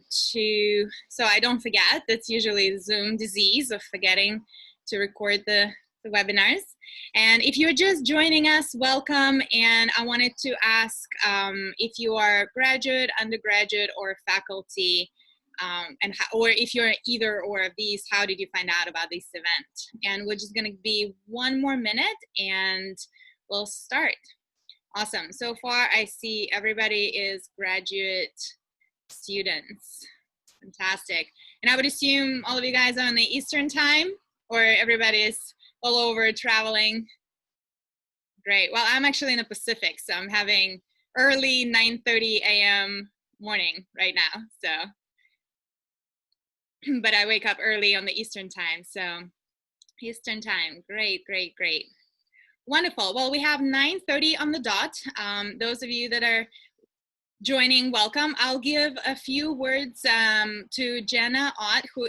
so I don't forget. That's usually the Zoom disease of forgetting to record the webinars. And if you're just joining us, welcome. And I wanted to ask if you are graduate, undergraduate, or faculty, or if you're either or of these, how did you find out about this event? And we're just going to be one more minute and we'll start. Awesome. So far, I see everybody is graduate students. Fantastic. And I would assume all of you guys are on the Eastern time, or everybody is all over traveling. Great. Well, I'm actually in the Pacific, so I'm having early 9:30 a.m. morning right now. So, but I wake up early on the Eastern time. So Eastern time. Great, great, great. Wonderful. Well, we have 9:30 on the dot. Those of you that are joining, welcome. I'll give a few words to Jenna Ott, who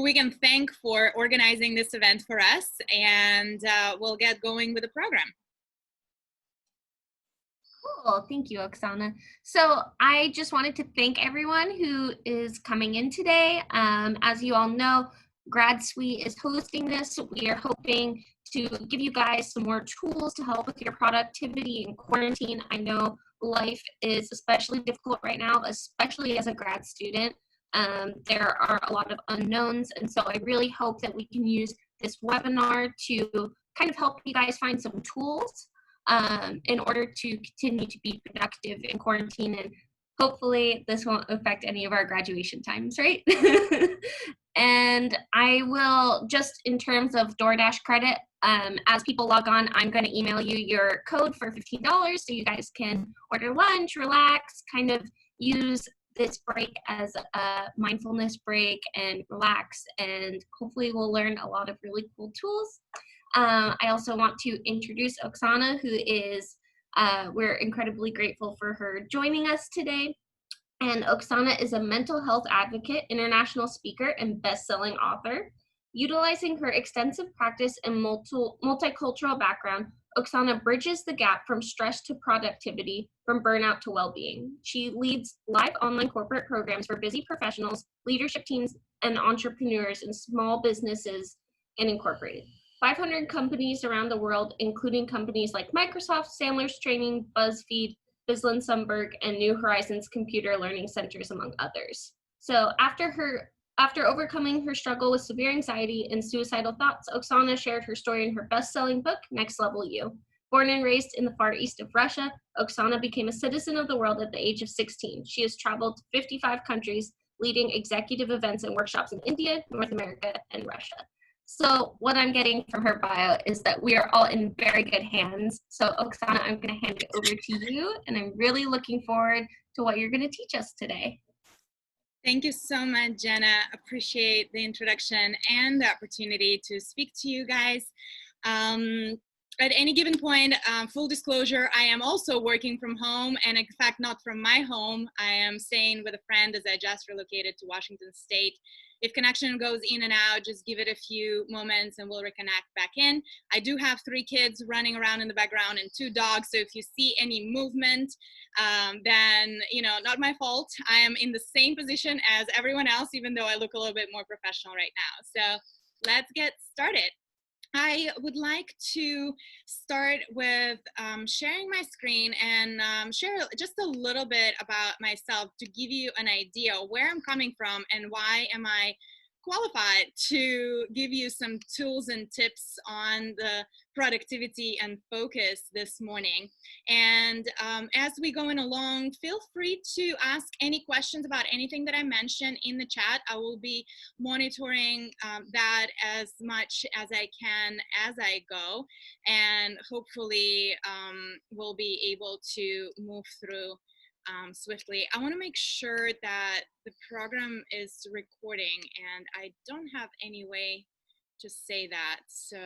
we can thank for organizing this event for us, and we'll get going with the program. Cool. Thank you, Oksana. So I just wanted to thank everyone who is coming in today. As you all know, Grad Suite is hosting this. We are hoping to give you guys some more tools to help with your productivity in quarantine. I know life is especially difficult right now, especially as a grad student. There are a lot of unknowns, and so I really hope that we can use this webinar to kind of help you guys find some tools in order to continue to be productive in quarantine, and hopefully this won't affect any of our graduation times, right? And I will, just in terms of DoorDash credit, as people log on, I'm going to email you your code for $15 so you guys can order lunch, relax, kind of use this break as a mindfulness break and relax, and hopefully we'll learn a lot of really cool tools. I also want to introduce Oksana, who is, we're incredibly grateful for her joining us today. And Oksana is a mental health advocate, international speaker, and best-selling author. Utilizing her extensive practice and multicultural background, Oksana bridges the gap from stress to productivity, from burnout to well-being. She leads live online corporate programs for busy professionals, leadership teams, and entrepreneurs in small businesses and incorporated. 500 companies around the world, including companies like Microsoft, Sandler's Training, BuzzFeed, Bislin Sundberg, and New Horizons Computer Learning Centers, among others. So after overcoming her struggle with severe anxiety and suicidal thoughts, Oksana shared her story in her best-selling book, Next Level You. Born and raised in the far east of Russia, Oksana became a citizen of the world at the age of 16. She has traveled to 55 countries, leading executive events and workshops in India, North America, and Russia. So what I'm getting from her bio is that we are all in very good hands. So Oksana, I'm going to hand it over to you, and I'm really looking forward to what you're going to teach us today. Thank you so much, Jenna. Appreciate the introduction and the opportunity to speak to you guys. At any given point, full disclosure, I am also working from home, and in fact, not from my home. I am staying with a friend as I just relocated to Washington State. If connection goes in and out, just give it a few moments and we'll reconnect back in. I do have 3 kids running around in the background and 2 dogs, so if you see any movement, then, you know, not my fault. I am in the same position as everyone else, even though I look a little bit more professional right now. So let's get started. I would like to start with sharing my screen and share just a little bit about myself to give you an idea where I'm coming from and why am I qualified to give you some tools and tips on the productivity and focus this morning. And as we go along, feel free to ask any questions about anything that I mentioned in the chat. I will be monitoring that as much as I can as I go, and hopefully we'll be able to move through swiftly. I want to make sure that the program is recording, and I don't have any way to say that. So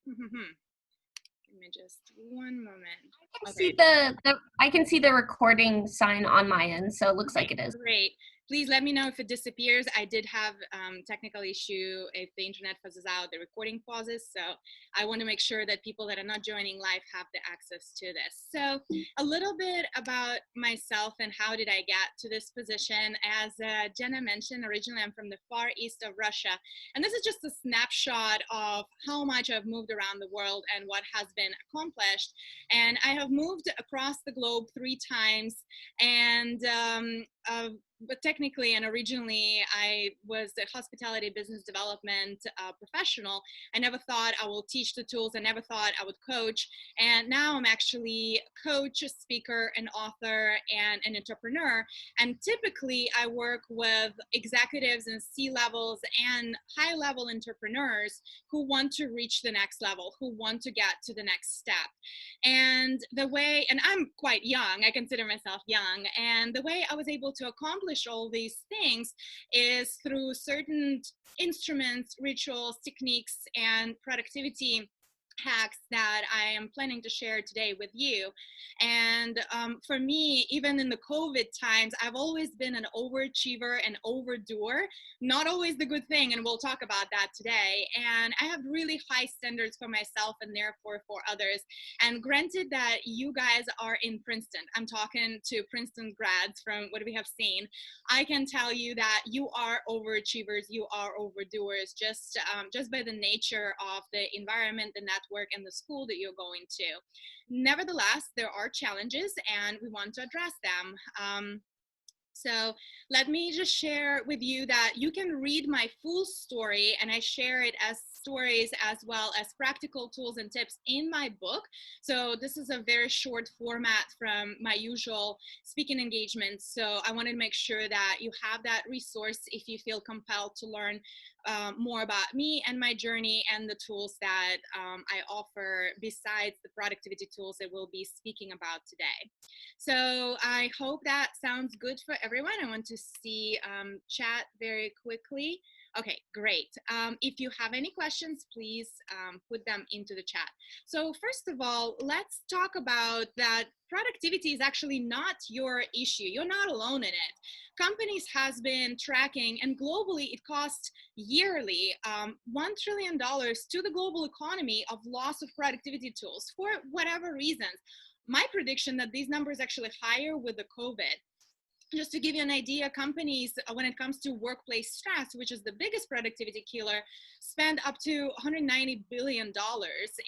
give me just one moment. I can see the recording sign on my end, so it looks like it is. Great. Please let me know if it disappears. I did have technical issue. If the internet fuzzes out, the recording pauses. So I want to make sure that people that are not joining live have the access to this. So a little bit about myself and how did I get to this position. As Jenna mentioned, originally I'm from the far east of Russia. And this is just a snapshot of how much I've moved around the world and what has been accomplished. And I have moved across the globe 3 times. And but technically and originally I was a hospitality business development professional. I never thought I will teach the tools. I never thought I would coach. And now I'm actually a coach, a speaker, an author, and an entrepreneur. And typically I work with executives and C-levels and high-level entrepreneurs who want to reach the next level, who want to get to the next step. And the way, and I'm quite young, I consider myself young, and the way I was able to accomplish all these things is through certain instruments, rituals, techniques, and productivity hacks that I am planning to share today with you. And for me, even in the COVID times, I've always been an overachiever and overdoer, not always the good thing, and we'll talk about that today. And I have really high standards for myself and therefore for others. And granted that you guys are in Princeton, I'm talking to Princeton grads from what we have seen, I can tell you that you are overachievers, you are overdoers, just by the nature of the environment, the network, and the school that you're going to. Nevertheless, there are challenges and we want to address them. So let me just share with you that you can read my full story, and I share it as stories as well as practical tools and tips in my book. So this is a very short format from my usual speaking engagements. So I wanted to make sure that you have that resource if you feel compelled to learn more about me and my journey and the tools that I offer besides the productivity tools that we'll be speaking about today. So I hope that sounds good for everyone. I want to see chat very quickly. Okay, great. If you have any questions, please put them into the chat. So first of all, let's talk about that productivity is actually not your issue. You're not alone in it. Companies has been tracking, and globally it costs yearly $1 trillion to the global economy of loss of productivity tools for whatever reasons. My prediction that these numbers actually higher with the COVID. Just to give you an idea, companies, when it comes to workplace stress, which is the biggest productivity killer, spend up to $190 billion.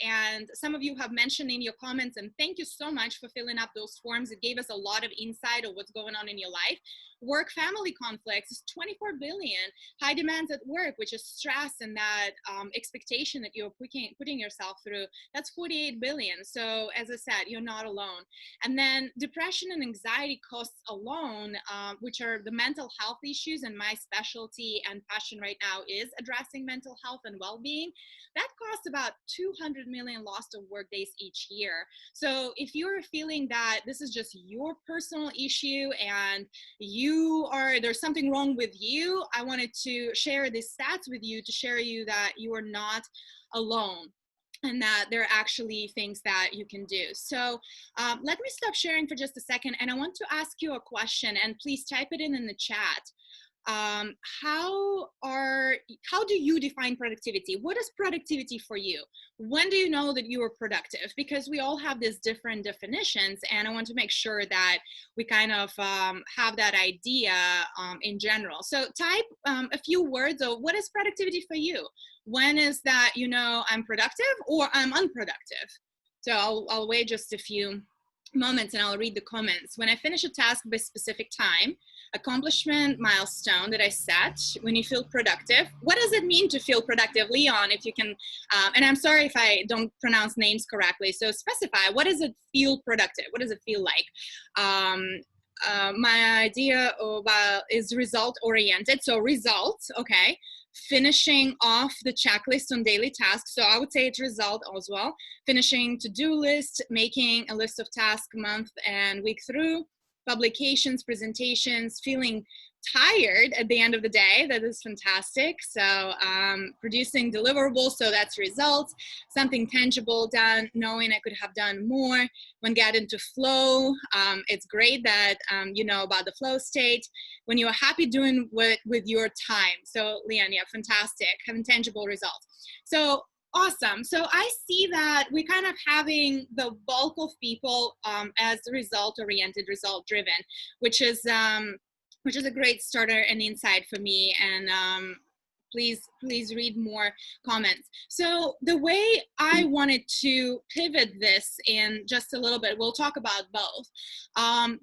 And some of you have mentioned in your comments, and thank you so much for filling up those forms. It gave us a lot of insight of what's going on in your life. Work-family conflicts is $24 billion. High demands at work, which is stress and that expectation that you're putting yourself through, that's $48 billion. So as I said, you're not alone. And then depression and anxiety costs alone, which are the mental health issues, and my specialty and passion right now is addressing mental health and well-being. That costs about 200 million lost of work days each year. So if you're feeling that this is just your personal issue and there's something wrong with you, I wanted to share these stats with you to share you that you are not alone, and that there are actually things that you can do. So let me stop sharing for just a second, and I want to ask you a question, and please type it in the chat. How do you define productivity? What is productivity for you? When do you know that you are productive? Because we all have these different definitions, and I want to make sure that we kind of have that idea in general. So type a few words of what is productivity for you? When is that, I'm productive or I'm unproductive? So I'll wait just a few moments and I'll read the comments. When I finish a task by specific time, accomplishment milestone that I set, when you feel productive. What does it mean to feel productive? Leon, if you can, and I'm sorry if I don't pronounce names correctly, so specify, what does it feel productive? What does it feel like? My idea is result oriented, so results, okay. Finishing off the checklist on daily tasks, so I would say it's result as well. Finishing to-do list, making a list of tasks month and week through, publications, presentations, feeling tired at the end of the day. That is fantastic. So producing deliverables, so that's results, something tangible done, knowing I could have done more. When get into flow, it's great that you know about the flow state. When you're happy doing with your time. So Leon, yeah, fantastic, having tangible results. So awesome. So I see that we're kind of having the bulk of people as result-oriented, result-driven, which is a great starter and insight for me. And please read more comments. So the way I wanted to pivot this in just a little bit, we'll talk about both.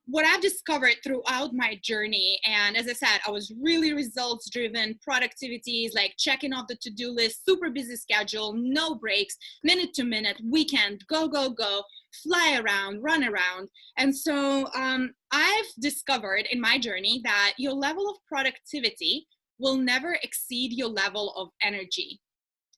What I've discovered throughout my journey, and as I said, I was really results driven, productivities, like checking off the to-do list, super busy schedule, no breaks, minute to minute, weekend, go, go, go, fly around, run around. And so I've discovered in my journey that your level of productivity will never exceed your level of energy.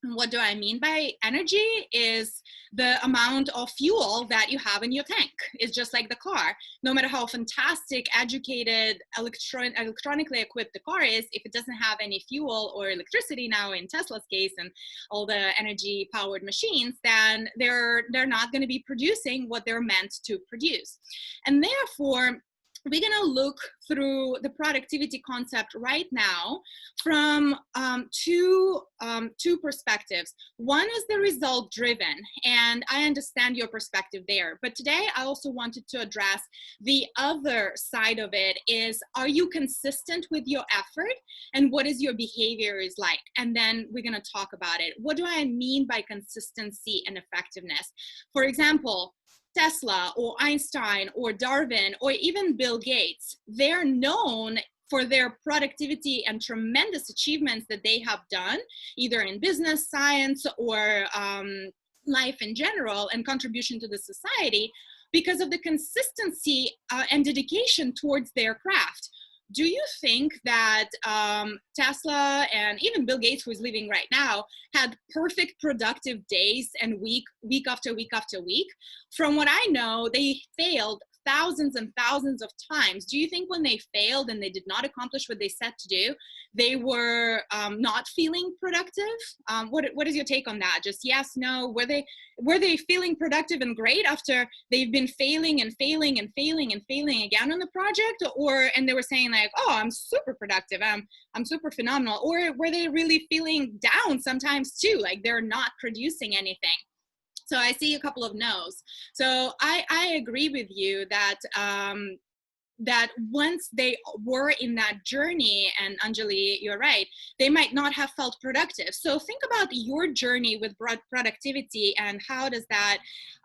And what do I mean by energy? Is the amount of fuel that you have in your tank. It's just like the car. No matter how fantastic, educated, electronically equipped the car is, if it doesn't have any fuel or electricity now in Tesla's case and all the energy powered machines, then they're not going to be producing what they're meant to produce. And therefore, we're going to look through the productivity concept right now from two perspectives. One is the result driven, and I understand your perspective there. But today I also wanted to address the other side of it is, are you consistent with your effort, and what is your behavior is like? And then we're going to talk about it. What do I mean by consistency and effectiveness? For example, Tesla or Einstein or Darwin or even Bill Gates, they're known for their productivity and tremendous achievements that they have done, either in business, science, or life in general, and contribution to the society, because of the consistency and dedication towards their craft. Do you think that Tesla and even Bill Gates, who is living right now, had perfect productive days and week after week after week? From what I know, they failed thousands and thousands of times. Do you think when they failed and they did not accomplish what they set to do, they were not feeling productive? What is your take on that? Just yes, no? Were they feeling productive and great after they've been failing and failing and failing and failing again on the project? And they were saying like, oh, I'm super productive, I'm super phenomenal? Or were they really feeling down sometimes too, like they're not producing anything? So I see a couple of no's. So I agree with you that that once they were in that journey, and Anjali, you're right, they might not have felt productive. So think about your journey with productivity and how does that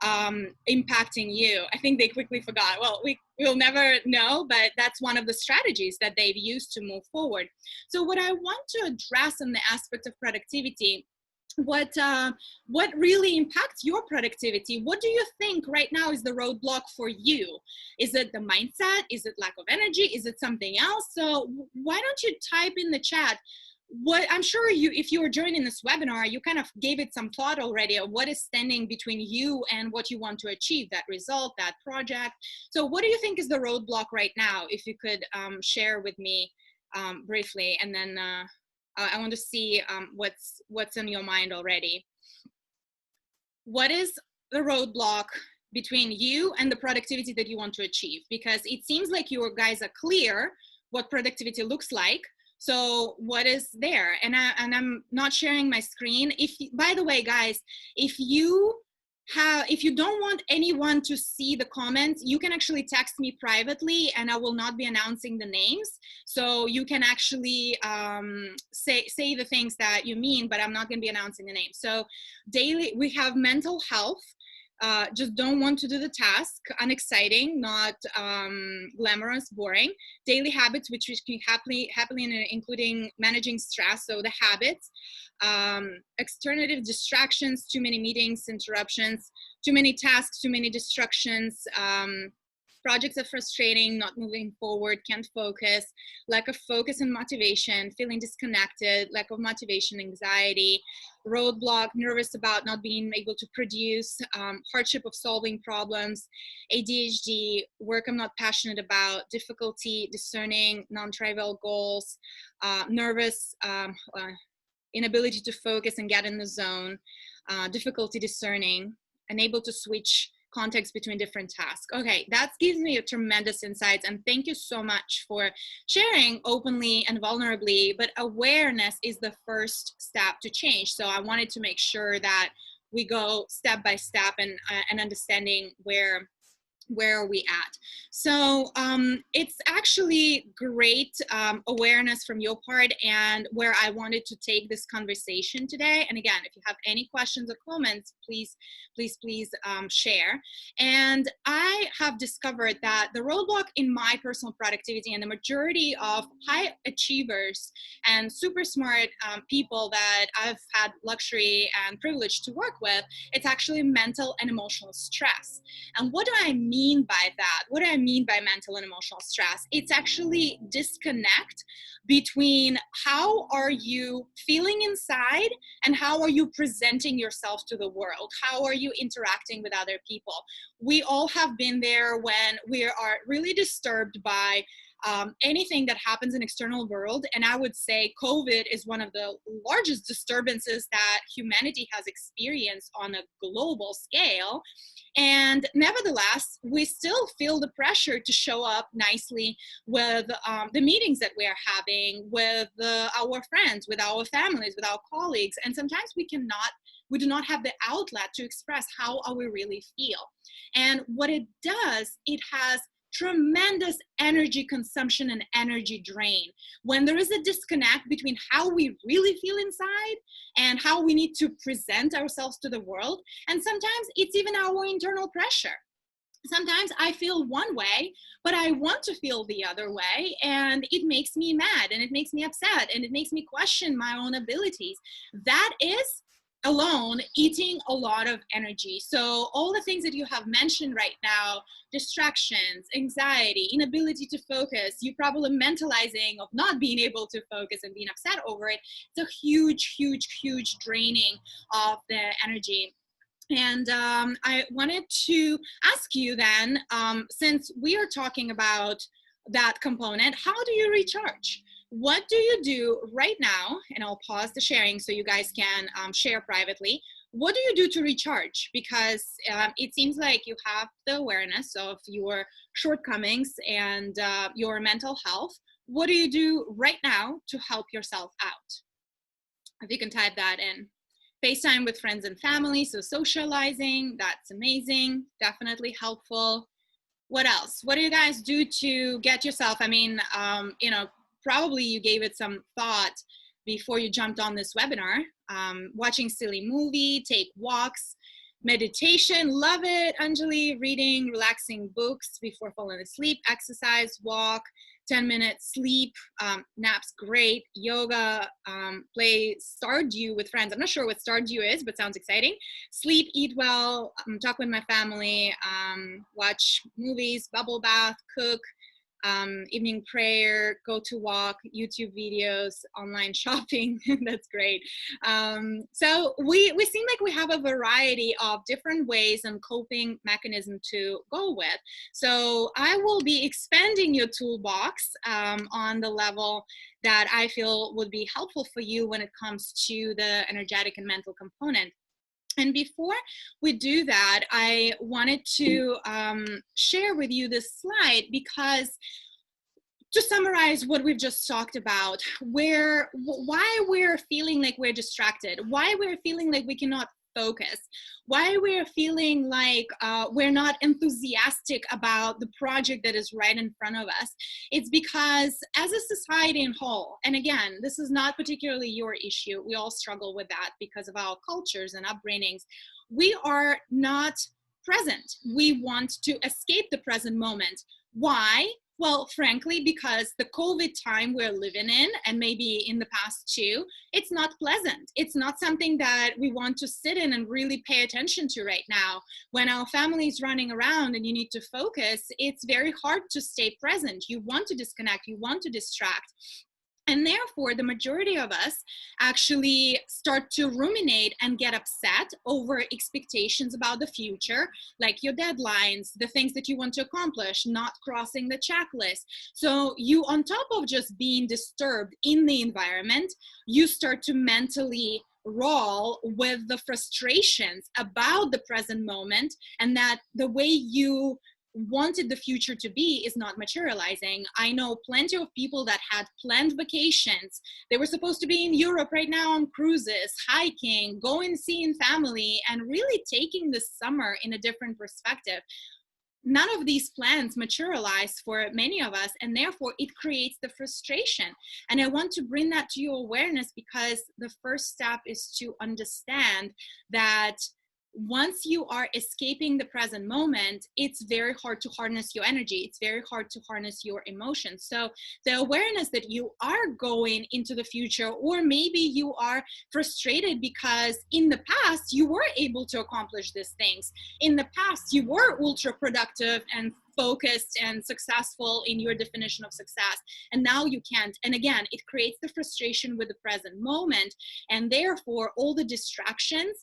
impacting you? I think they quickly forgot. Well, we'll never know, but that's one of the strategies that they've used to move forward. So what I want to address in the aspect of productivity, what really impacts your productivity? What do you think right now is the roadblock for you? Is it the mindset? Is it lack of energy? Is it something else? So why don't you type in the chat? What I'm sure if you were joining this webinar, you kind of gave it some thought already of what is standing between you and what you want to achieve, that result, that project. So what do you think is the roadblock right now? If you could share with me briefly, and then I want to see what's in your mind already. What is the roadblock between you and the productivity that you want to achieve? Because it seems like you guys are clear what productivity looks like. So what is there? And I'm not sharing my screen. By the way, guys, if you don't want anyone to see the comments, you can actually text me privately and I will not be announcing the names. So you can actually say the things that you mean, but I'm not going to be announcing the names. So daily, we have mental health. Just don't want to do the task, unexciting, not glamorous, boring. Daily habits, which can happily including managing stress, so the habits. External distractions, too many meetings, interruptions, too many tasks, too many distractions, projects are frustrating, not moving forward, can't focus, lack of focus and motivation, feeling disconnected, lack of motivation, anxiety, roadblock, nervous about not being able to produce, hardship of solving problems, ADHD, work I'm not passionate about, difficulty discerning non-trivial goals, nervous, inability to focus and get in the zone, difficulty discerning, unable to switch context between different tasks. Okay, that gives me a tremendous insights, and thank you so much for sharing openly and vulnerably, but awareness is the first step to change. So I wanted to make sure that we go step by step and understanding where are we at. So it's actually great awareness from your part, and where I wanted to take this conversation today. And again, if you have any questions or comments, please share. And I have discovered that the roadblock in my personal productivity, and the majority of high achievers and super smart people that I've had luxury and privilege to work with, it's actually mental and emotional stress. And what do I mean by that? What do I mean by mental and emotional stress? It's actually disconnect between how are you feeling inside and how are you presenting yourself to the world? How are you interacting with other people? We all have been there when we are really disturbed by anything that happens in external world. And I would say COVID is one of the largest disturbances that humanity has experienced on a global scale. And nevertheless, we still feel the pressure to show up nicely with the meetings that we are having, with our friends, with our families, with our colleagues. And sometimes we do not have the outlet to express how we really feel. And what it does, it has tremendous energy consumption and energy drain. When there is a disconnect between how we really feel inside and how we need to present ourselves to the world, and sometimes it's even our internal pressure. Sometimes I feel one way, but I want to feel the other way, and it makes me mad, and it makes me upset, and it makes me question my own abilities. That is alone eating a lot of energy. So all the things that you have mentioned right now, distractions, anxiety, inability to focus, you probably mentalizing of not being able to focus and being upset over it, it's a huge draining of the energy. And I wanted to ask you then, since we are talking about that component, how do you recharge? What do you do right now? And I'll pause the sharing so you guys can share privately. What do you do to recharge? Because it seems like you have the awareness of your shortcomings and your mental health. What do you do right now to help yourself out? If you can type that in. FaceTime with friends and family, so socializing, that's amazing, definitely helpful. What else? What do you guys do to get yourself, I mean, probably you gave it some thought before you jumped on this webinar. Watching silly movie, take walks, meditation, love it, Anjali, reading, relaxing books before falling asleep, exercise, walk, 10 minutes sleep, naps, great, yoga, play Stardew with friends. I'm not sure what Stardew is, but sounds exciting. Sleep, eat well, talk with my family, watch movies, bubble bath, cook, evening prayer, go to walk, YouTube videos, online shopping. That's great. So we seem like we have a variety of different ways and coping mechanism to go with. So I will be expanding your toolbox on the level that I feel would be helpful for you when it comes to the energetic and mental component. And before we do that, I wanted to share with you this slide because to summarize what we've just talked about, why we're feeling like we're distracted, why we're feeling like we cannot focus, why we're feeling like we're not enthusiastic about the project that is right in front of us. It's because as a society in whole, and again, this is not particularly your issue, we all struggle with that because of our cultures and upbringings, we are not present. We want to escape the present moment. Why? Well, frankly, because the COVID time we're living in, and maybe in the past too, it's not pleasant. It's not something that we want to sit in and really pay attention to right now. When our family is running around and you need to focus, it's very hard to stay present. You want to disconnect, you want to distract. And therefore, the majority of us actually start to ruminate and get upset over expectations about the future, like your deadlines, the things that you want to accomplish, not crossing the checklist. So you, on top of just being disturbed in the environment, you start to mentally roll with the frustrations about the present moment, and that the way you wanted the future to be is not materializing. I know plenty of people that had planned vacations. They were supposed to be in Europe right now on cruises, hiking, going seeing family, and really taking the summer in a different perspective. None of these plans materialize for many of us, and therefore it creates the frustration. And I want to bring that to your awareness, because the first step is to understand that once you are escaping the present moment, it's very hard to harness your energy. It's very hard to harness your emotions. So the awareness that you are going into the future, or maybe you are frustrated because in the past you were able to accomplish these things. In the past, you were ultra productive and focused and successful in your definition of success, and now you can't. And again, it creates the frustration with the present moment, and therefore all the distractions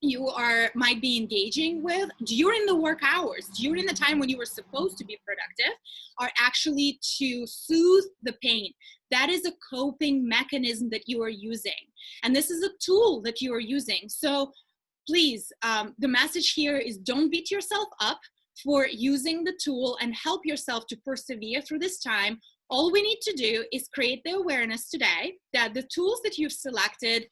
you might be engaging with during the work hours, during the time when you were supposed to be productive, are actually to soothe the pain. That is a coping mechanism that you are using. And this is a tool that you are using. So please, the message here is don't beat yourself up for using the tool, and help yourself to persevere through this time. All we need to do is create the awareness today that the tools that you've selected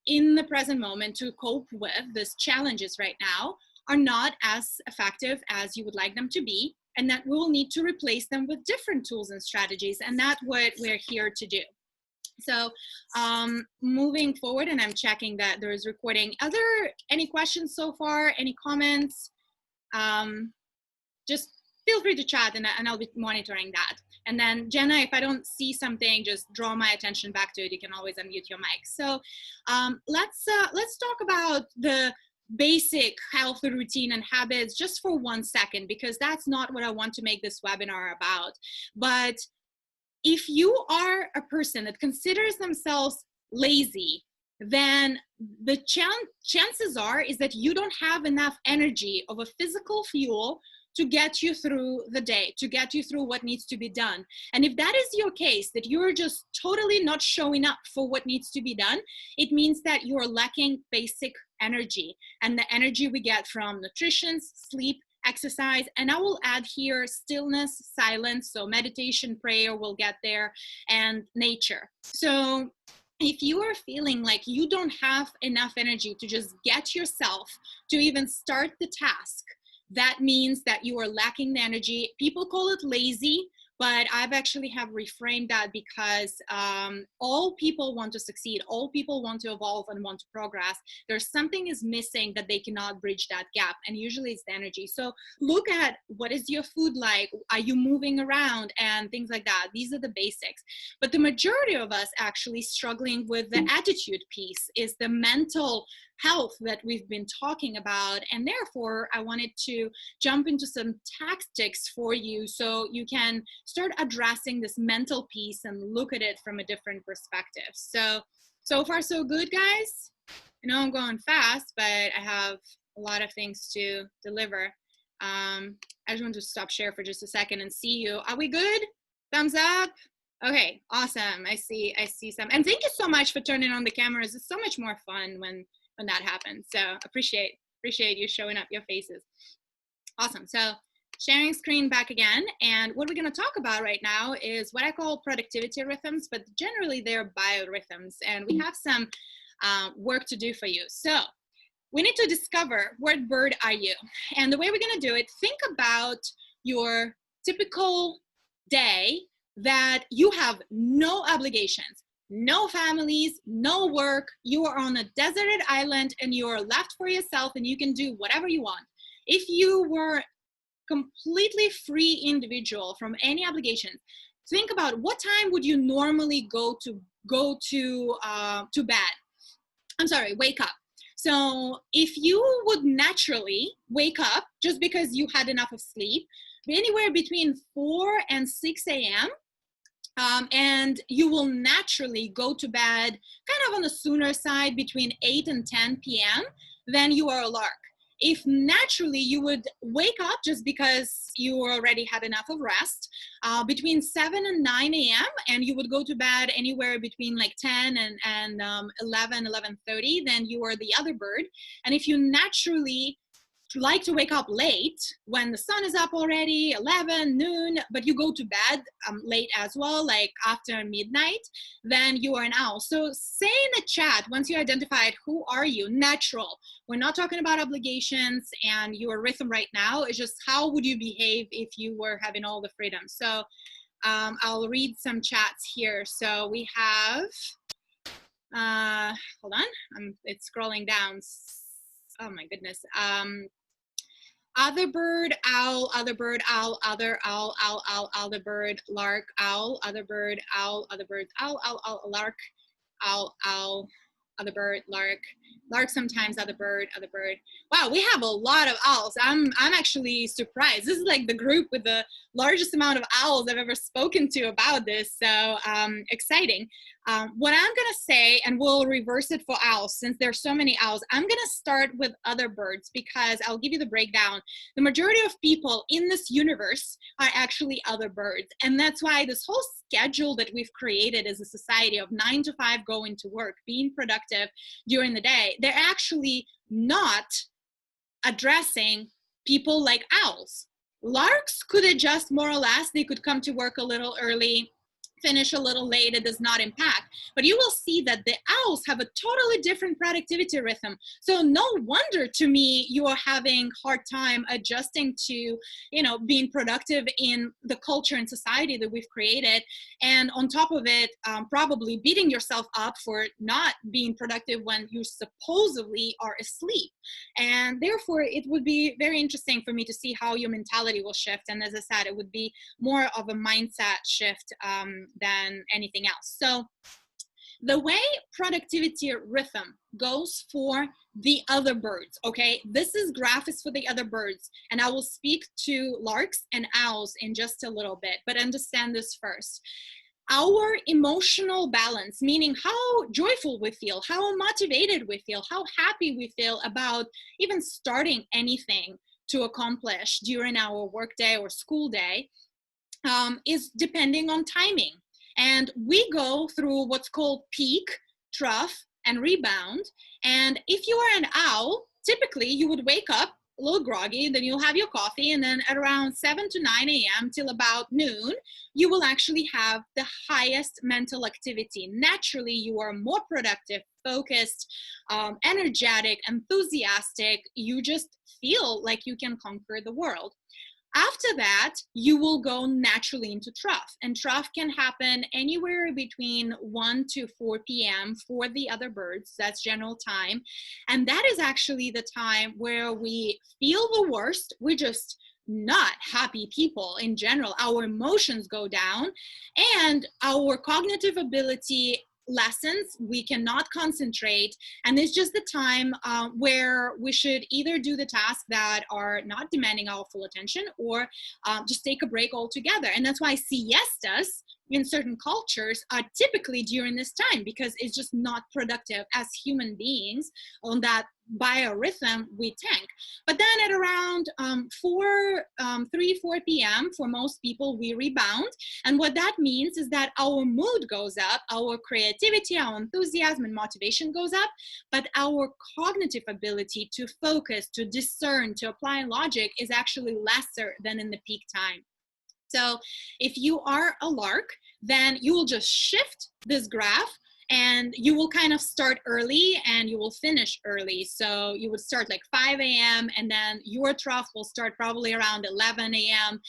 in the present moment to cope with these challenges right now are not as effective as you would like them to be, and that we'll need to replace them with different tools and strategies. And that's what we're here to do. So moving forward, and I'm checking that there is recording. Are there any questions so far? Any comments? Just feel free to chat, and I'll be monitoring that. And then Jenna, if I don't see something, just draw my attention back to it. You can always unmute your mic. So let's talk about the basic health routine and habits just for 1 second, because that's not what I want to make this webinar about. But if you are a person that considers themselves lazy, then the chances are is that you don't have enough energy of a physical fuel to get you through the day, to get you through what needs to be done. And if that is your case, that you're just totally not showing up for what needs to be done, it means that you're lacking basic energy. And the energy we get from nutrition, sleep, exercise, and I will add here stillness, silence, so meditation, prayer will get there, and nature. So if you are feeling like you don't have enough energy to just get yourself to even start the task, that means that you are lacking the energy. People call it lazy, but I've actually have reframed that, because all people want to succeed. All people want to evolve and want to progress. There's something is missing that they cannot bridge that gap. And usually it's the energy. So look at what is your food like? Are you moving around and things like that? These are the basics. But the majority of us actually struggling with the attitude piece, is the mental health that we've been talking about. And therefore I wanted to jump into some tactics for you so you can start addressing this mental piece and look at it from a different perspective. So far so good, guys. I know I'm going fast, but I have a lot of things to deliver. I just want to stop share for just a second and see you. Are we good? Thumbs up. Okay, awesome. I see some. And thank you so much for turning on the cameras. It's so much more fun when that happens. So appreciate you showing up your faces. Awesome. So sharing screen back again. And what we're going to talk about right now is what I call productivity rhythms, but generally they're biorhythms. And we have some work to do for you. So we need to discover what bird are you? And the way we're going to do it, think about your typical day that you have no obligations, no families, no work. You are on a deserted island and you are left for yourself and you can do whatever you want. If you were completely free individual from any obligations, think about what time would you normally to bed. I'm sorry, wake up. So if you would naturally wake up just because you had enough of sleep, anywhere between 4 and 6 a.m., and you will naturally go to bed kind of on the sooner side between 8 and 10 p.m., then you are a lark. If naturally you would wake up just because you already had enough of rest between 7 and 9 a.m., and you would go to bed anywhere between like 10 and 11:30, then you are the other bird. And if you naturally like to wake up late when the sun is up already, 11, noon, but you go to bed late as well, like after midnight, then you are an owl. So say in the chat, once you identified who are you, natural. We're not talking about obligations and your rhythm right now. It's just how would you behave if you were having all the freedom. So I'll read some chats here. So we have, hold on, it's scrolling down. Oh my goodness. Other bird, owl, other bird, owl, other owl, owl, owl, other bird, lark, owl, other bird, owl, other bird, owl, owl, owl, lark, owl, owl, other bird, lark, lark sometimes, other bird, other bird. Wow, we have a lot of owls. I'm actually surprised. This is like the group with the largest amount of owls I've ever spoken to about this. So exciting. What I'm gonna say, and we'll reverse it for owls, since there's so many owls, I'm gonna start with other birds because I'll give you the breakdown. The majority of people in this universe are actually other birds. And that's why this whole schedule that we've created as a society of 9 to 5 going to work, being productive during the day, they're actually not addressing people like owls. Larks could adjust more or less. They could come to work a little early, finish a little late. It does not impact. But you will see that the owls have a totally different productivity rhythm. So no wonder to me you are having hard time adjusting to, you know, being productive in the culture and society that we've created. And on top of it, probably beating yourself up for not being productive when you supposedly are asleep. And therefore, it would be very interesting for me to see how your mentality will shift. And as I said, it would be more of a mindset shift than anything else. So the way productivity rhythm goes for the other birds, okay? This graph is for the other birds, and I will speak to larks and owls in just a little bit, but understand this first. Our emotional balance, meaning how joyful we feel, how motivated we feel, how happy we feel about even starting anything to accomplish during our workday or school day, is depending on timing. And we go through what's called peak, trough, and rebound. And if you are an owl, typically you would wake up a little groggy, then you'll have your coffee, and then at around 7 to 9 a.m. till about noon, you will actually have the highest mental activity. Naturally, you are more productive, focused, energetic, enthusiastic. You just feel like you can conquer the world. After that, you will go naturally into trough, and trough can happen anywhere between 1 to 4 p.m. for the other birds. That's general time. And that is actually the time where we feel the worst. We're just not happy people in general. Our emotions go down and our cognitive ability lessons, we cannot concentrate, and it's just the time where we should either do the tasks that are not demanding our full attention or just take a break altogether. And that's why siestas in certain cultures are typically during this time, because it's just not productive as human beings on that biorhythm we tank. But then at around 4 p.m. for most people, we rebound. And what that means is that our mood goes up, our creativity, our enthusiasm and motivation goes up, but our cognitive ability to focus, to discern, to apply logic is actually lesser than in the peak time. So if you are a lark, then you will just shift this graph, and you will kind of start early and you will finish early. So you would start like 5 a.m. and then your trough will start probably around 11 a.m.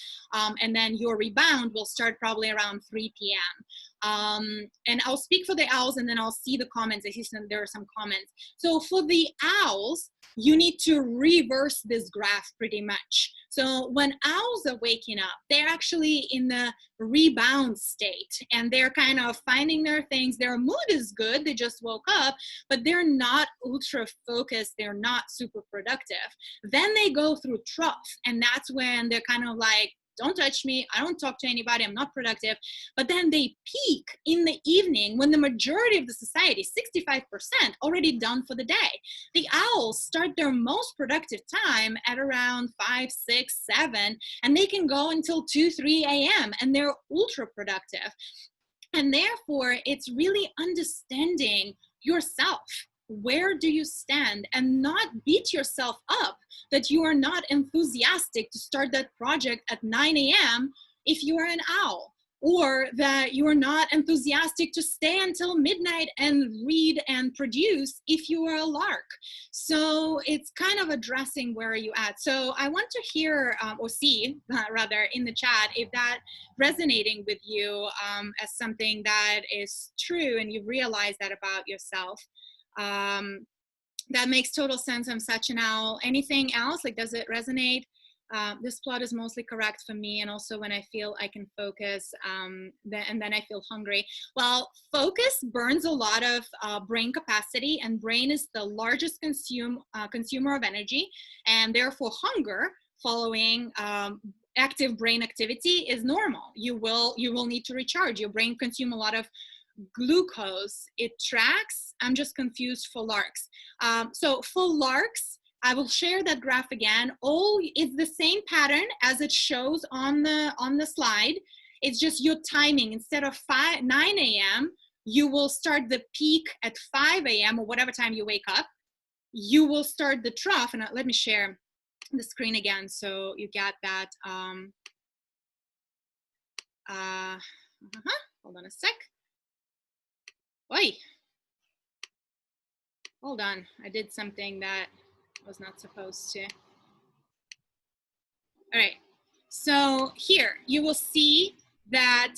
And then your rebound will start probably around 3 p.m. And I'll speak for the owls and then I'll see the comments. I see there are some comments. So for the owls, you need to reverse this graph pretty much. So when owls are waking up, they're actually in the rebound state and they're kind of finding their things. Their mood is good. They just woke up, but they're not ultra focused. They're not super productive. Then they go through trough, and that's when they're kind of like, don't touch me, I don't talk to anybody, I'm not productive. But then they peak in the evening when the majority of the society, 65%, already done for the day. The owls start their most productive time at around 5, 6, 7, and they can go until 2, 3 a.m. and they're ultra productive. And therefore, it's really understanding yourself. Where do you stand, and not beat yourself up that you are not enthusiastic to start that project at 9 a.m. if you are an owl, or that you are not enthusiastic to stay until midnight and read and produce if you are a lark. So it's kind of addressing where are you at. So I want to hear or see rather in the chat if that resonating with you as something that is true and you realize that about yourself. That makes total sense. I'm such an owl. Anything else? Like, does it resonate? This plot is mostly correct for me, and also when I feel I can focus, and then I feel hungry. Well, focus burns a lot of brain capacity, and brain is the largest consumer of energy, and therefore hunger following active brain activity is normal. You will need to recharge. Your brain consumes a lot of glucose. It tracks. I'm just confused for larks. So for larks, I will share that graph again. It's the same pattern as it shows on the slide. It's just your timing. Instead of 9 a.m., you will start the peak at 5 a.m. or whatever time you wake up. You will start the trough. And let me share the screen again so you get that. Hold on a sec. Oi. Hold on. I did something that I was not supposed to. All right. So here you will see that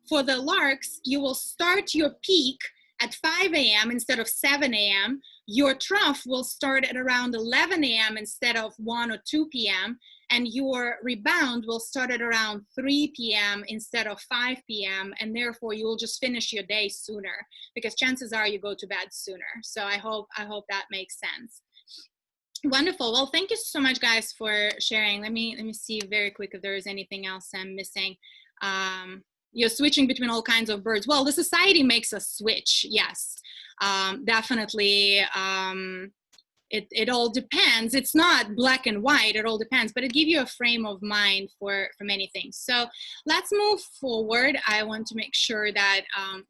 for the larks, you will start your peak at 5 a.m. instead of 7 a.m. Your trough will start at around 11 a.m. instead of 1 or 2 p.m. And your rebound will start at around 3 p.m. instead of 5 p.m. And therefore, you will just finish your day sooner because chances are you go to bed sooner. So I hope that makes sense. Wonderful. Well, thank you so much, guys, for sharing. Let me see very quick if there is anything else I'm missing. You're switching between all kinds of birds. Well, the society makes us switch. Yes, definitely. It all depends. It's not black and white. It all depends, but it gives you a frame of mind for many things. So let's move forward. I want to make sure that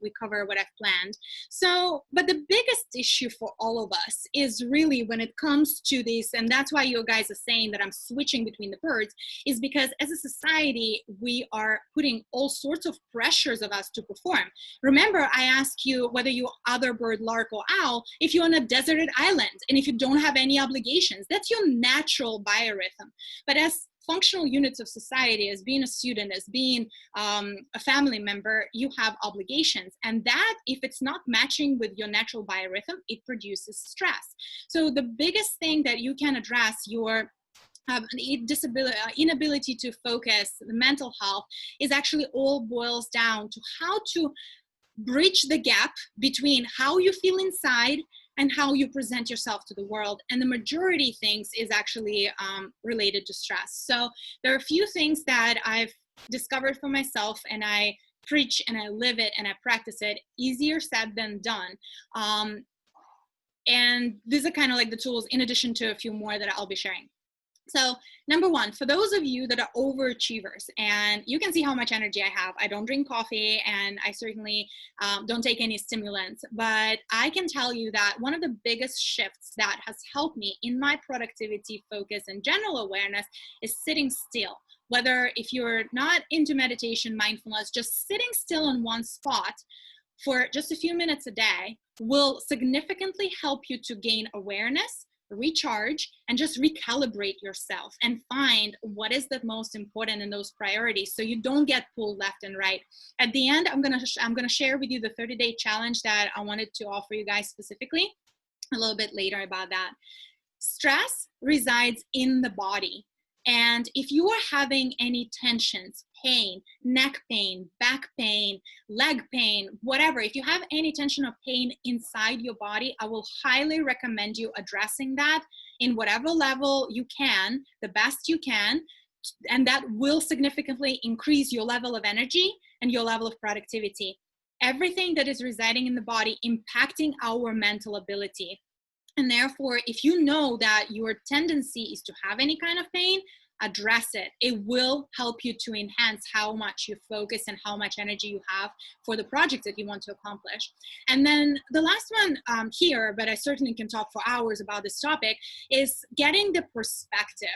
we cover what I've planned. So, but the biggest issue for all of us is really when it comes to this, and that's why you guys are saying that I'm switching between the birds, is because as a society, we are putting all sorts of pressures of us to perform. Remember, I asked you whether you're other bird, lark, or owl, if you're on a deserted island, and if you don't have any obligations. That's your natural biorhythm. But as functional units of society, as being a student, as being a family member, you have obligations. And that, if it's not matching with your natural biorhythm, it produces stress. So the biggest thing that you can address your inability to focus, the mental health, is actually all boils down to how to bridge the gap between how you feel inside and how you present yourself to the world. And the majority things is actually related to stress. So there are a few things that I've discovered for myself, and I preach and I live it and I practice it. Easier said than done. And these are kind of like the tools in addition to a few more that I'll be sharing. So number one, for those of you that are overachievers, and you can see how much energy I have. I don't drink coffee, and I certainly don't take any stimulants, but I can tell you that one of the biggest shifts that has helped me in my productivity, focus, and general awareness is sitting still. Whether if you're not into meditation, mindfulness, just sitting still in one spot for just a few minutes a day will significantly help you to gain awareness, recharge, and just recalibrate yourself and find what is the most important in those priorities so you don't get pulled left and right. At the end, I'm gonna share with you the 30-day challenge that I wanted to offer you guys specifically a little bit later about that. Stress resides in the body. And if you are having any tensions, pain, neck pain, back pain, leg pain, whatever, if you have any tension or pain inside your body, I will highly recommend you addressing that in whatever level you can, the best you can, and that will significantly increase your level of energy and your level of productivity. Everything that is residing in the body impacting our mental ability. And therefore, if you know that your tendency is to have any kind of pain, address it. It will help you to enhance how much you focus and how much energy you have for the project that you want to accomplish. And then the last one here, but I certainly can talk for hours about this topic, is getting the perspective.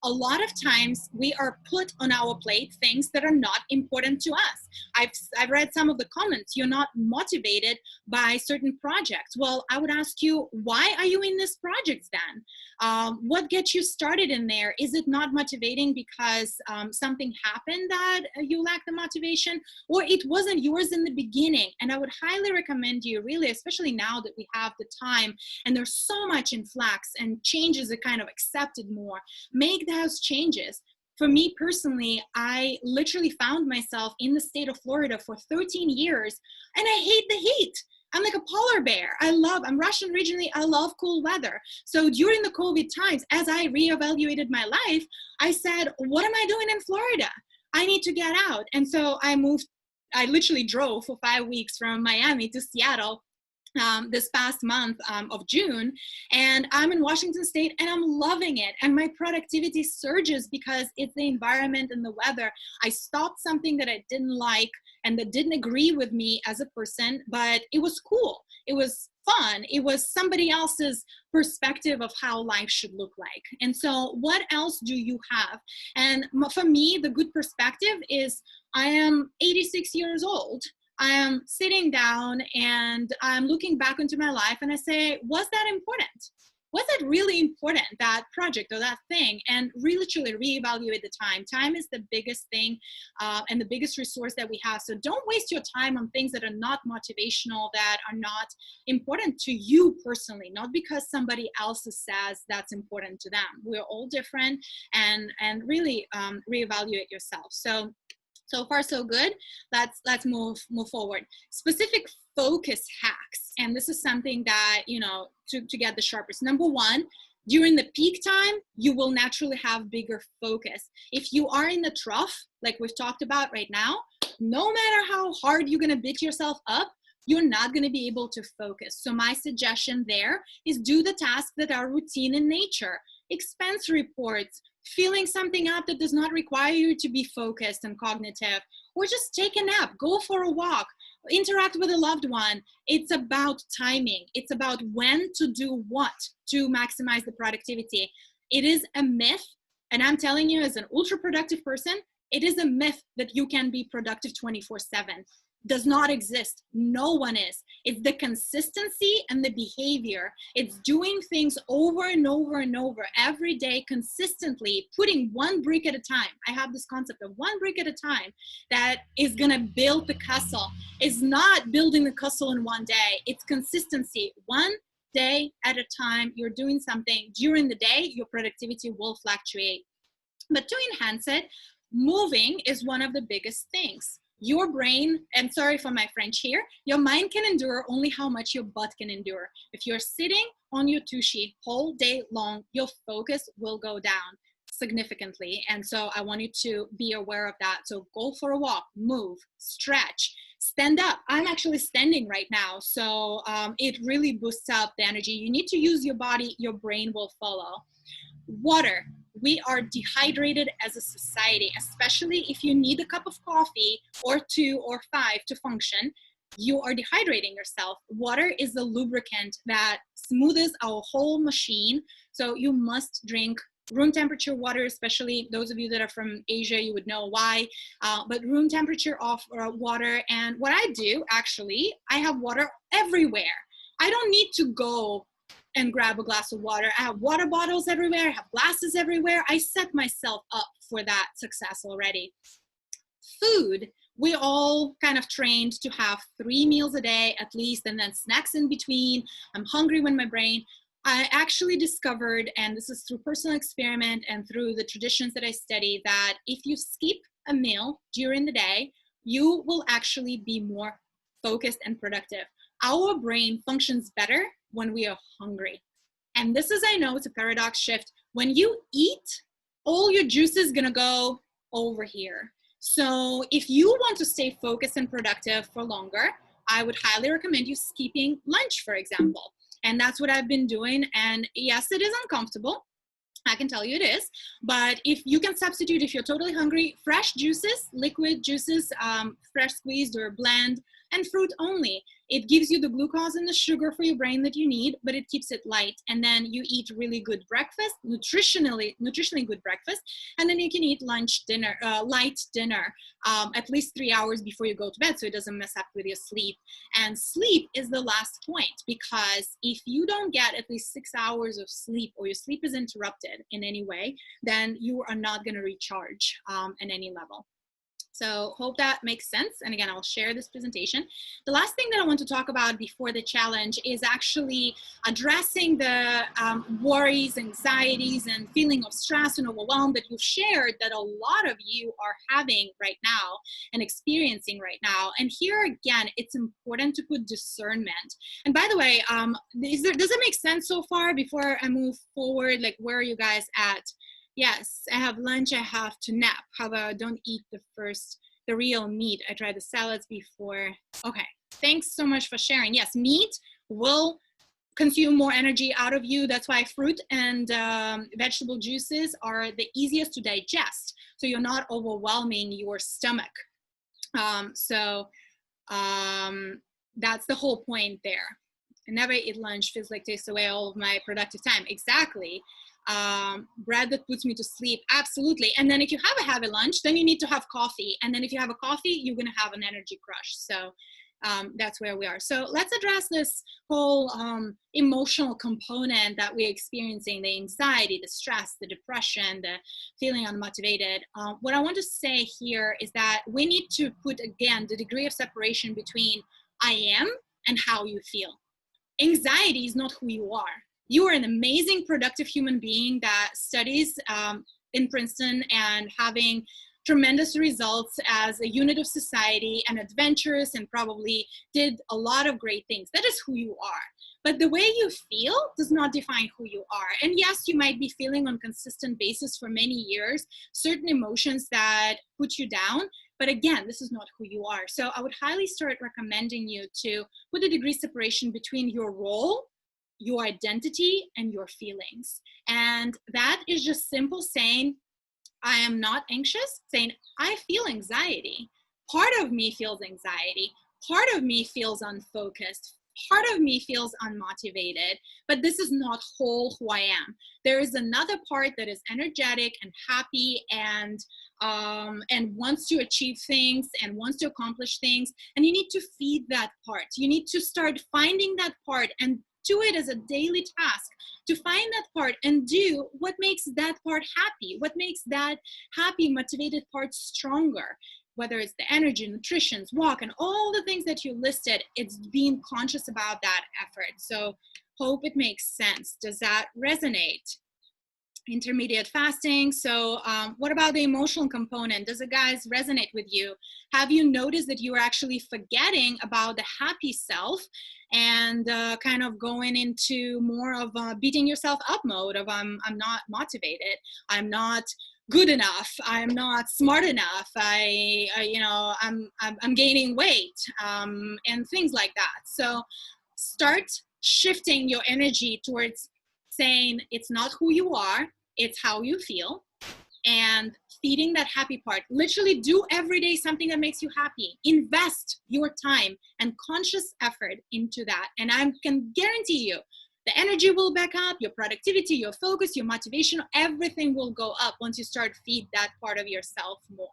A lot of times we are put on our plate things that are not important to us. I've read some of the comments, you're not motivated by certain projects. Well, I would ask you, why are you in this project then? What gets you started in there? Is it not motivating because something happened that you lack the motivation, or it wasn't yours in the beginning? And I would highly recommend you, really, especially now that we have the time and there's so much in flux and changes are kind of accepted more, make those changes. For me personally, I literally found myself in the state of Florida for 13 years, and I hate the heat. I'm like a polar bear. I'm Russian originally. I love cool weather. So during the COVID times, as I reevaluated my life, I said, what am I doing in Florida? I need to get out. And so I literally drove for 5 weeks from Miami to Seattle this past month of June, and I'm in Washington State and I'm loving it, and my productivity surges because it's the environment and the weather. I stopped something that I didn't like and that didn't agree with me as a person, but it was cool, it was fun, it was somebody else's perspective of how life should look like. And so what else do you have? And for me, the good perspective is I am 86 years old. I am sitting down and I'm looking back into my life and I say, was that important? Was it really important, that project or that thing? And really truly reevaluate the time. Time is the biggest thing and the biggest resource that we have. So don't waste your time on things that are not motivational, that are not important to you personally, not because somebody else says that's important to them. We're all different, and really reevaluate yourself. So far, so good. Let's move forward. Specific focus hacks, and this is something that, you know, to get the sharpest. Number one, during the peak time, you will naturally have bigger focus. If you are in the trough, like we've talked about right now, no matter how hard you're gonna beat yourself up, you're not gonna be able to focus. So my suggestion there is do the tasks that are routine in nature. Expense reports, filling something out that does not require you to be focused and cognitive, or just take a nap, go for a walk, interact with a loved one. It's about timing. It's about when to do what to maximize the productivity. It is a myth, and I'm telling you as an ultra productive person, it is a myth that you can be productive 24/7. Does not exist. No one is. It's the consistency and the behavior. It's doing things over and over and over every day consistently, putting one brick at a time. I have this concept of one brick at a time that is gonna build the castle. It's not building the castle in one day. It's consistency. One day at a time, you're doing something. During the day, your productivity will fluctuate. But to enhance it, moving is one of the biggest things. Your brain, and sorry for my French here, your mind can endure only how much your butt can endure. If you're sitting on your tushy whole day long, your focus will go down significantly. And so I want you to be aware of that. So go for a walk, move, stretch, stand up. I'm actually standing right now. So it really boosts up the energy. You need to use your body, your brain will follow. Water. We are dehydrated as a society, especially if you need a cup of coffee or 2 or 5 to function. You are dehydrating yourself. Water is the lubricant that smoothes our whole machine. So you must drink room temperature water, especially those of you that are from Asia, you would know why, but room temperature of water. And what I do, actually, I have water everywhere. I don't need to go and grab a glass of water. I have water bottles everywhere, I have glasses everywhere. I set myself up for that success already. Food, we all kind of trained to have 3 meals a day at least, and then snacks in between. I'm hungry when my brain. I actually discovered, and this is through personal experiment and through the traditions that I study, that if you skip a meal during the day, you will actually be more focused and productive. Our brain functions better when we are hungry. And this is, I know it's a paradox shift. When you eat, all your juice is gonna go over here. So if you want to stay focused and productive for longer, I would highly recommend you skipping lunch, for example. And that's what I've been doing. And yes, it is uncomfortable. I can tell you it is. But if you can substitute, if you're totally hungry, fresh juices, liquid juices, fresh squeezed or blend, and fruit only. It gives you the glucose and the sugar for your brain that you need, but it keeps it light. And then you eat really good breakfast, nutritionally good breakfast. And then you can eat lunch, dinner, light dinner, at least 3 hours before you go to bed, so it doesn't mess up with your sleep. And sleep is the last point, because if you don't get at least 6 hours of sleep, or your sleep is interrupted in any way, then you are not going to recharge at any level. So hope that makes sense. And again, I'll share this presentation. The last thing that I want to talk about before the challenge is actually addressing the worries, anxieties, and feeling of stress and overwhelm that you've shared that a lot of you are having right now and experiencing right now. And here again, it's important to put discernment. And by the way, does it make sense so far before I move forward? Like, where are you guys at? Yes, I have lunch, I have to nap. How about I don't eat the real meat? I tried the salads before. Okay, thanks so much for sharing. Yes, meat will consume more energy out of you. That's why fruit and vegetable juices are the easiest to digest. So you're not overwhelming your stomach. That's the whole point there. I never eat lunch, feels like takes away all of my productive time. Exactly. Bread that puts me to sleep, absolutely. And then if you have a heavy lunch, then you need to have coffee. And then if you have a coffee, you're going to have an energy crush. So that's where we are. So let's address this whole emotional component that we're experiencing, the anxiety, the stress, the depression, the feeling unmotivated. What I want to say here is that we need to put, again, the degree of separation between I am and how you feel. Anxiety is not who you are. You are an amazing, productive human being that studies in Princeton and having tremendous results as a unit of society and adventurous and probably did a lot of great things. That is who you are. But the way you feel does not define who you are. And yes, you might be feeling on a consistent basis for many years certain emotions that put you down. But again, this is not who you are. So I would highly start recommending you to put a degree separation between your role, your identity, and your feelings. And that is just simple saying, I am not anxious, saying, I feel anxiety. Part of me feels anxiety. Part of me feels unfocused. Part of me feels unmotivated, but this is not whole who I am. There is another part that is energetic and happy and wants to achieve things and wants to accomplish things. And you need to feed that part. You need to start finding that part and do it as a daily task to find that part and do what makes that part happy, what makes that happy, motivated part stronger. Whether it's the energy, nutrition, walk, and all the things that you listed, it's being conscious about that effort. So hope it makes sense. Does that resonate? Intermediate fasting. So what about the emotional component? Does it, guys, resonate with you? Have you noticed that you are actually forgetting about the happy self and kind of going into more of a beating yourself up mode of I'm not motivated, I'm not good enough, I'm not smart enough, I'm gaining weight, and things like that. So start shifting your energy towards saying it's not who you are, it's how you feel, and feeding that happy part. Literally do every day something that makes you happy. Invest your time and conscious effort into that. And I can guarantee you, the energy will back up, your productivity, your focus, your motivation, everything will go up once you start feed that part of yourself more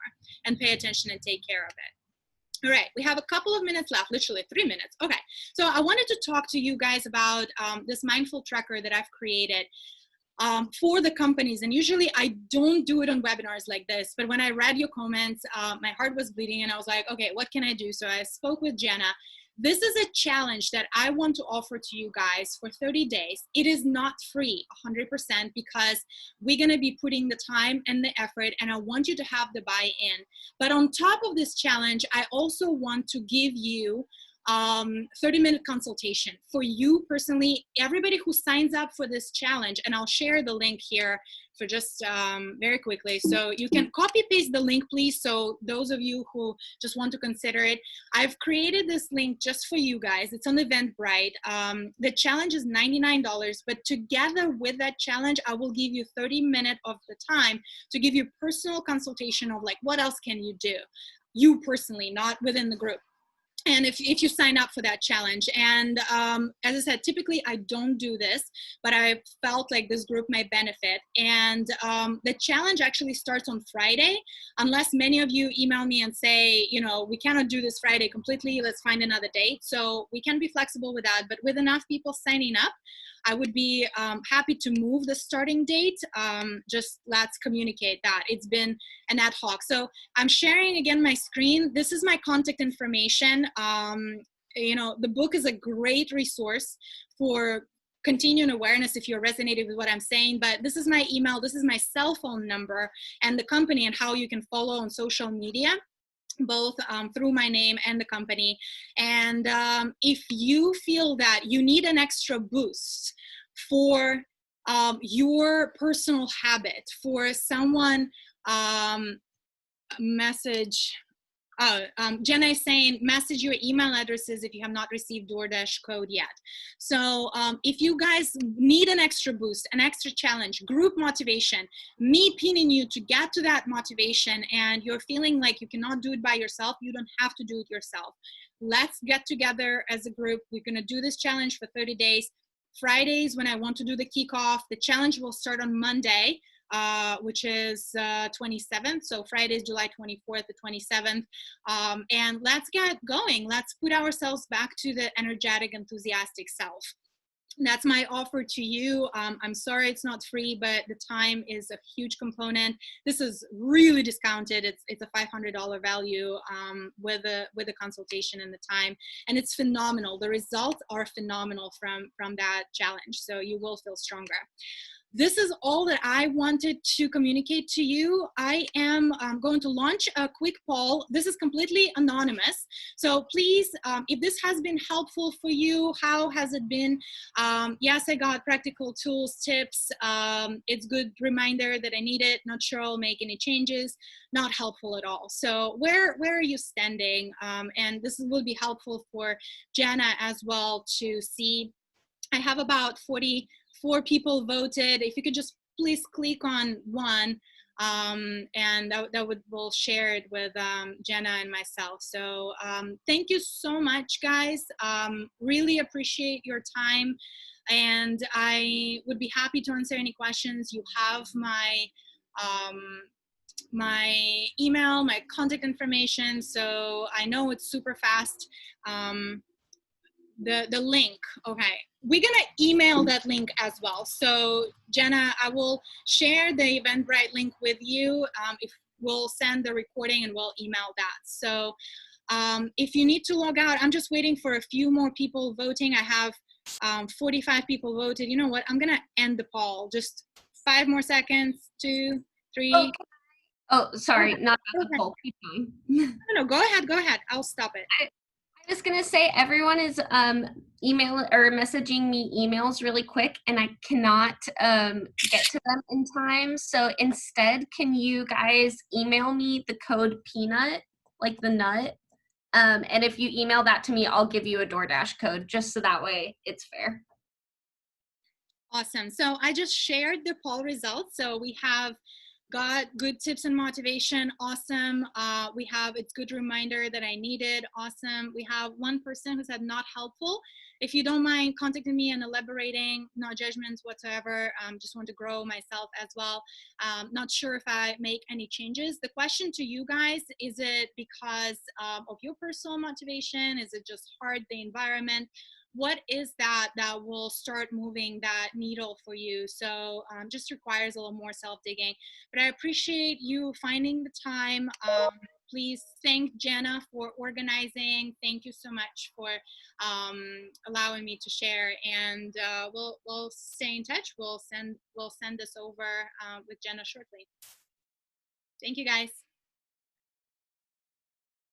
and pay attention and take care of it. All right, we have a couple of minutes left, literally 3 minutes. Okay, so I wanted to talk to you guys about this mindful tracker that I've created for the companies. And usually I don't do it on webinars like this, but when I read your comments, my heart was bleeding and I was like, okay, what can I do? So I spoke with Jenna. This is a challenge that I want to offer to you guys for 30 days. It is not free 100% because we're going to be putting the time and the effort, and I want you to have the buy-in. But on top of this challenge, I also want to give you 30-minute consultation for you personally, everybody who signs up for this challenge. And I'll share the link here for just very quickly. So you can copy paste the link, please. So those of you who just want to consider it, I've created this link just for you guys. It's on Eventbrite. The challenge is $99, but together with that challenge, I will give you 30 minutes of the time to give you personal consultation of like, what else can you do? You personally, not within the group. And if you sign up for that challenge. And as I said, typically I don't do this, but I felt like this group might benefit. And the challenge actually starts on Friday, unless many of you email me and say, you know, we cannot do this Friday completely, let's find another date. So we can be flexible with that, but with enough people signing up, I would be happy to move the starting date. Just let's communicate that. It's been an ad hoc. So I'm sharing again my screen. This is my contact information. You know, the book is a great resource for continuing awareness if you're resonating with what I'm saying, but this is my email, this is my cell phone number, and the company and how you can follow on social media, both through my name and the company. And if you feel that you need an extra boost for your personal habit, for someone Jenna is saying, message your email addresses if you have not received DoorDash code yet. So if you guys need an extra boost, an extra challenge, group motivation, me pinning you to get to that motivation, and you're feeling like you cannot do it by yourself, you don't have to do it yourself. Let's get together as a group. We're going to do this challenge for 30 days. Fridays, when I want to do the kickoff, the challenge will start on Monday, which is 27th. So Friday is July 24th to 27th. And let's get going. Let's put ourselves back to the energetic, enthusiastic self. That's my offer to you. I'm sorry it's not free, but the time is a huge component. This is really discounted. It's a $500 value with the consultation and the time, and it's phenomenal. The results are phenomenal from that challenge. So you will feel stronger. This is all that I wanted to communicate to you. I am going to launch a quick poll. This is completely anonymous. So please, if this has been helpful for you, how has it been? Yes, I got practical tools, tips. It's good reminder that I need it. Not sure I'll make any changes. Not helpful at all. So where are you standing? And this will be helpful for Jenna as well to see. I have about 44 people voted. If you could just please click on one, and we'll share it with Jenna and myself. So thank you so much, guys. Really appreciate your time, and I would be happy to answer any questions. You have my my email, my contact information. So I know it's super fast. The link, okay, we're gonna email that link as well. So Jenna, I will share the Eventbrite link with you. If we'll send the recording and we'll email that. So if you need to log out, I'm just waiting for a few more people voting. I have 45 people voted. You know what, I'm gonna end the poll. Just 5 more seconds, 2, 3. Okay. Oh, sorry, not the poll. Keep going. No, go ahead, I'll stop it. I was gonna say everyone is email or messaging me emails really quick, and I cannot get to them in time. So instead, can you guys email me the code peanut, like the nut? And if you email that to me, I'll give you a DoorDash code, just so that way it's fair. Awesome. So I just shared the poll results. So we have Got good tips and motivation. Awesome. We have, it's good reminder that I needed. Awesome. We have one person who said not helpful. If you don't mind contacting me and elaborating, no judgments whatsoever. Just want to grow myself as well. Not sure if I make any changes. The question to you guys, is it because of your personal motivation? Is it just hard, the environment? What is that that will start moving that needle for you? So just requires a little more self-digging. But I appreciate you finding the time. Please thank Jenna for organizing. Thank you so much for allowing me to share. And we'll stay in touch. We'll send this over with Jenna shortly. Thank you, guys.